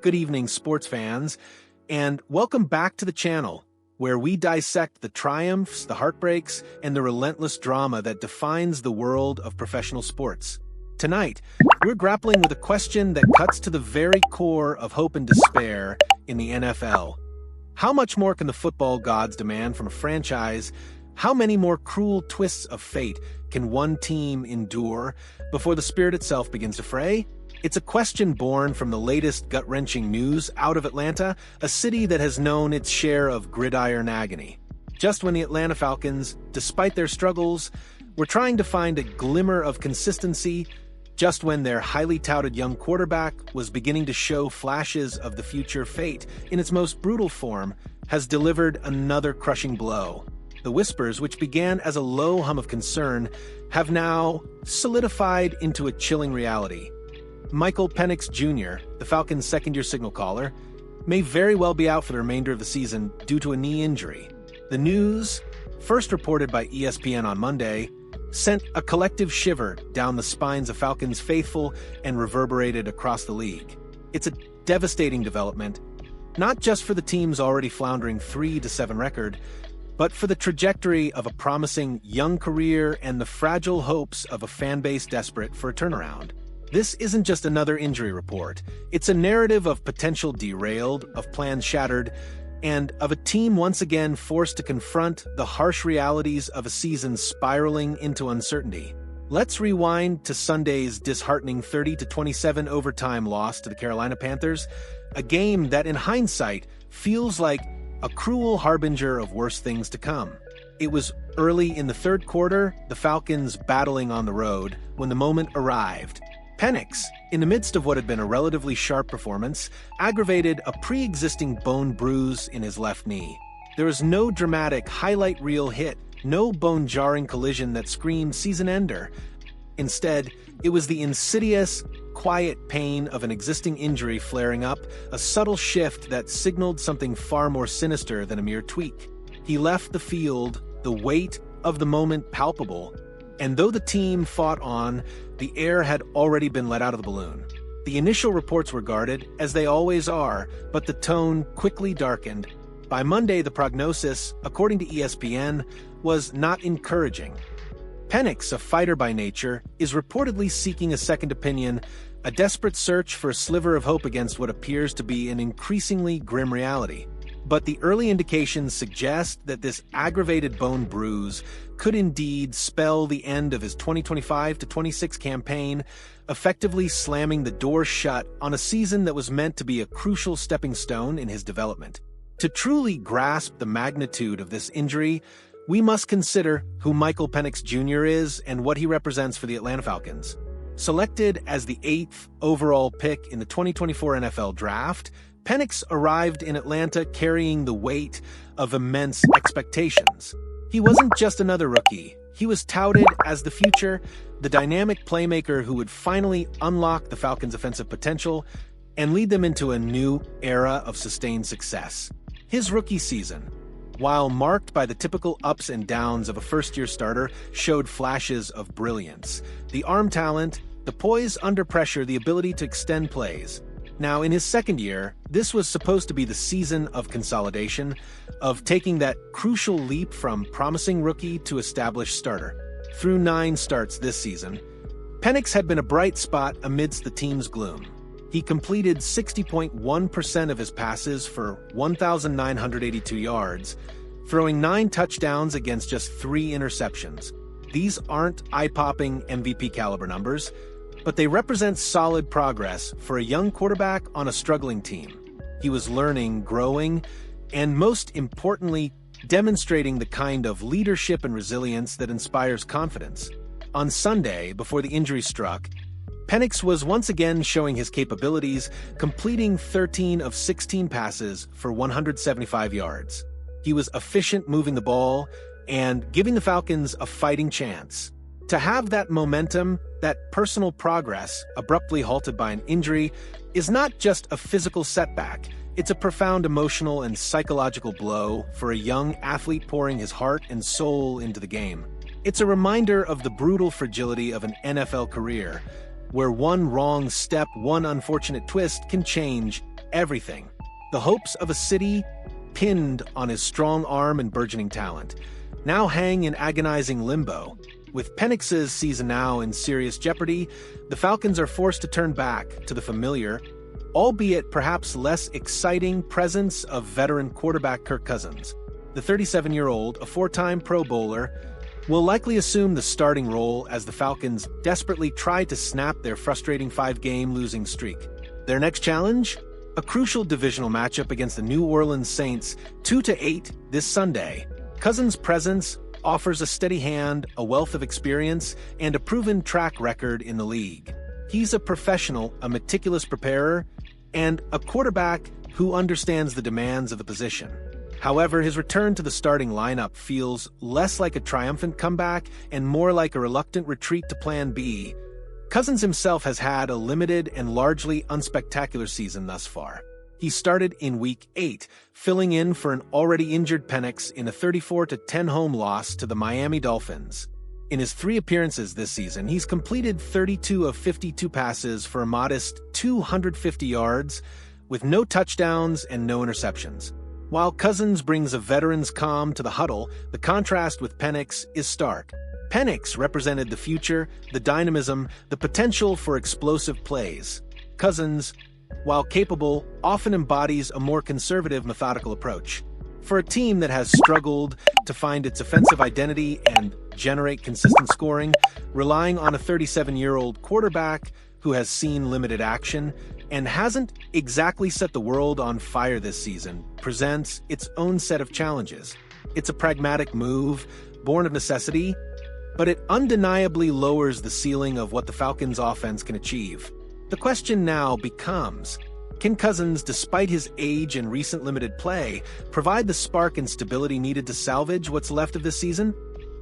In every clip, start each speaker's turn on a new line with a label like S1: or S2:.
S1: Good evening, sports fans, and welcome back to the channel, where we dissect the triumphs, the heartbreaks, and the relentless drama that defines the world of professional sports. Tonight, we're grappling with a question that cuts to the very core of hope and despair in the NFL. How much more can the football gods demand from a franchise? How many more cruel twists of fate can one team endure before the spirit itself begins to fray? It's a question born from the latest gut-wrenching news out of Atlanta, a city that has known its share of gridiron agony. Just when the Atlanta Falcons, despite their struggles, were trying to find a glimmer of consistency, just when their highly touted young quarterback was beginning to show flashes of the future, fate, in its most brutal form, has delivered another crushing blow. The whispers, which began as a low hum of concern, have now solidified into a chilling reality. Penix Jr., the Falcons' second-year signal caller, may very well be out for the remainder of the season due to a knee injury. The news, first reported by ESPN on Monday, sent a collective shiver down the spines of Falcons faithful and reverberated across the league. It's a devastating development, not just for the team's already floundering 3-7 record, but for the trajectory of a promising young career and the fragile hopes of a fan base desperate for a turnaround. This isn't just another injury report. It's a narrative of potential derailed, of plans shattered, and of a team once again forced to confront the harsh realities of a season spiraling into uncertainty. Let's rewind to Sunday's disheartening 30-27 overtime loss to the Carolina Panthers, a game that in hindsight feels like a cruel harbinger of worse things to come. It was early in the third quarter, the Falcons battling on the road, when the moment arrived. Penix, in the midst of what had been a relatively sharp performance, aggravated a pre-existing bone bruise in his left knee. There was no dramatic highlight reel hit, no bone-jarring collision that screamed season ender. Instead, it was the insidious, quiet pain of an existing injury flaring up, a subtle shift that signaled something far more sinister than a mere tweak. He left the field, the weight of the moment palpable, and though the team fought on, the air had already been let out of the balloon. The initial reports were guarded, as they always are, but the tone quickly darkened. By Monday, the prognosis, according to ESPN, was not encouraging. Penix, a fighter by nature, is reportedly seeking a second opinion, a desperate search for a sliver of hope against what appears to be an increasingly grim reality. But the early indications suggest that this aggravated bone bruise could indeed spell the end of his 2025-26 campaign, effectively slamming the door shut on a season that was meant to be a crucial stepping stone in his development. To truly grasp the magnitude of this injury, we must consider who Penix Jr. is and what he represents for the Atlanta Falcons. Selected as the 8th overall pick in the 2024 NFL Draft, Penix arrived in Atlanta carrying the weight of immense expectations. He wasn't just another rookie. He was touted as the future, the dynamic playmaker who would finally unlock the Falcons' offensive potential and lead them into a new era of sustained success. His rookie season, while marked by the typical ups and downs of a first-year starter, showed flashes of brilliance. The arm talent, the poise under pressure, the ability to extend plays. Now, in his second year, this was supposed to be the season of consolidation, of taking that crucial leap from promising rookie to established starter. Through 9 starts this season, Penix had been a bright spot amidst the team's gloom. He completed 60.1% of his passes for 1,982 yards, throwing 9 touchdowns against just 3 interceptions. These aren't eye-popping MVP-caliber numbers, but they represent solid progress for a young quarterback on a struggling team. He was learning, growing, and most importantly, demonstrating the kind of leadership and resilience that inspires confidence. On Sunday, before the injury struck, Penix was once again showing his capabilities, completing 13 of 16 passes for 175 yards. He was efficient moving the ball and giving the Falcons a fighting chance. To have that momentum, that personal progress, abruptly halted by an injury, is not just a physical setback. It's a profound emotional and psychological blow for a young athlete pouring his heart and soul into the game. It's a reminder of the brutal fragility of an NFL career, where one wrong step, one unfortunate twist can change everything. The hopes of a city, pinned on his strong arm and burgeoning talent, now hang in agonizing limbo. With Penix's season now in serious jeopardy, the Falcons are forced to turn back to the familiar, albeit perhaps less exciting, presence of veteran quarterback Kirk Cousins. The 37-year-old, a four-time Pro Bowler, will likely assume the starting role as the Falcons desperately try to snap their frustrating five-game losing streak. Their next challenge? A crucial divisional matchup against the New Orleans Saints, 2-8 this Sunday. Cousins' presence offers a steady hand, a wealth of experience, and a proven track record in the league. He's a professional, a meticulous preparer, and a quarterback who understands the demands of the position. However, his return to the starting lineup feels less like a triumphant comeback and more like a reluctant retreat to Plan B. Cousins himself has had a limited and largely unspectacular season thus far. He started in Week 8, filling in for an already injured Penix in a 34-10 home loss to the Miami Dolphins. In his 3 appearances this season, he's completed 32 of 52 passes for a modest 250 yards, with no touchdowns and no interceptions. While Cousins brings a veteran's calm to the huddle, the contrast with Penix is stark. Penix represented the future, the dynamism, the potential for explosive plays. Cousins, while capable, often embodies a more conservative, methodical approach. For a team that has struggled to find its offensive identity and generate consistent scoring, relying on a 37-year-old quarterback who has seen limited action and hasn't exactly set the world on fire this season presents its own set of challenges. It's a pragmatic move, born of necessity, but it undeniably lowers the ceiling of what the Falcons' offense can achieve. The question now becomes, can Cousins, despite his age and recent limited play, provide the spark and stability needed to salvage what's left of this season?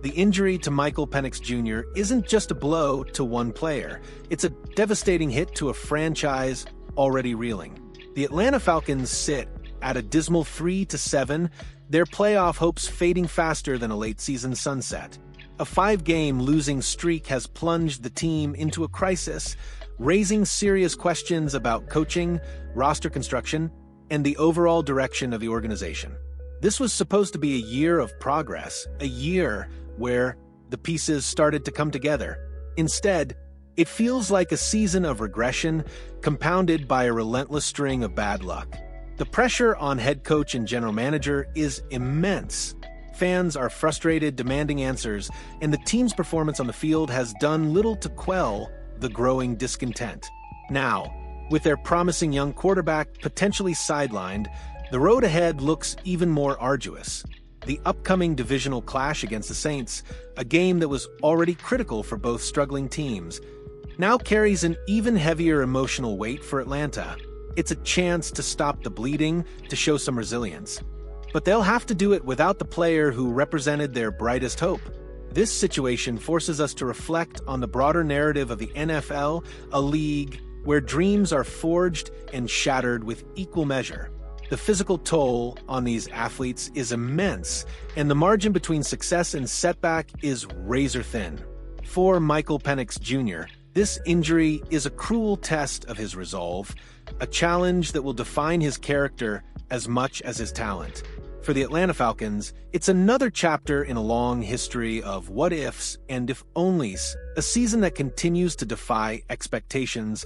S1: The injury to Penix Jr. isn't just a blow to one player. It's a devastating hit to a franchise already reeling. The Atlanta Falcons sit at a dismal 3-7, their playoff hopes fading faster than a late-season sunset. A 5-game losing streak has plunged the team into a crisis, raising serious questions about coaching, roster construction, and the overall direction of the organization. This was supposed to be a year of progress, a year where the pieces started to come together. Instead, it feels like a season of regression compounded by a relentless string of bad luck. The pressure on head coach and general manager is immense. Fans are frustrated, demanding answers, and the team's performance on the field has done little to quell the growing discontent. Now, with their promising young quarterback potentially sidelined, the road ahead looks even more arduous. The upcoming divisional clash against the Saints, a game that was already critical for both struggling teams, now carries an even heavier emotional weight for Atlanta. It's a chance to stop the bleeding, to show some resilience. But they'll have to do it without the player who represented their brightest hope. This situation forces us to reflect on the broader narrative of the NFL, a league where dreams are forged and shattered with equal measure. The physical toll on these athletes is immense, and the margin between success and setback is razor-thin. For Penix Jr., this injury is a cruel test of his resolve, a challenge that will define his character as much as his talent. For the Atlanta Falcons, it's another chapter in a long history of what-ifs and if-onlys, a season that continues to defy expectations,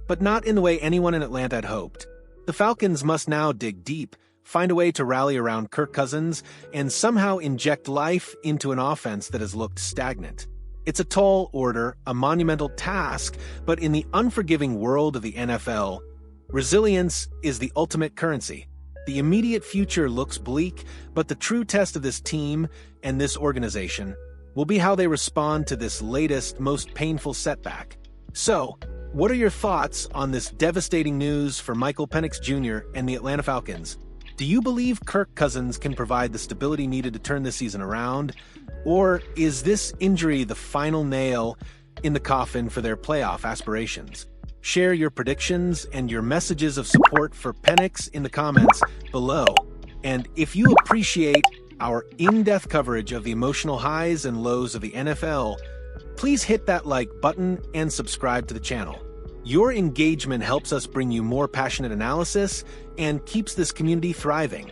S1: but not in the way anyone in Atlanta had hoped. The Falcons must now dig deep, find a way to rally around Kirk Cousins, and somehow inject life into an offense that has looked stagnant. It's a tall order, a monumental task, but in the unforgiving world of the NFL, resilience is the ultimate currency. The immediate future looks bleak, but the true test of this team and this organization will be how they respond to this latest, most painful setback. So, what are your thoughts on this devastating news for Penix Jr. and the Atlanta Falcons? Do you believe Kirk Cousins can provide the stability needed to turn this season around? Or is this injury the final nail in the coffin for their playoff aspirations? Share your predictions and your messages of support for Penix in the comments below. And if you appreciate our in-depth coverage of the emotional highs and lows of the NFL, please hit that like button and subscribe to the channel. Your engagement helps us bring you more passionate analysis and keeps this community thriving.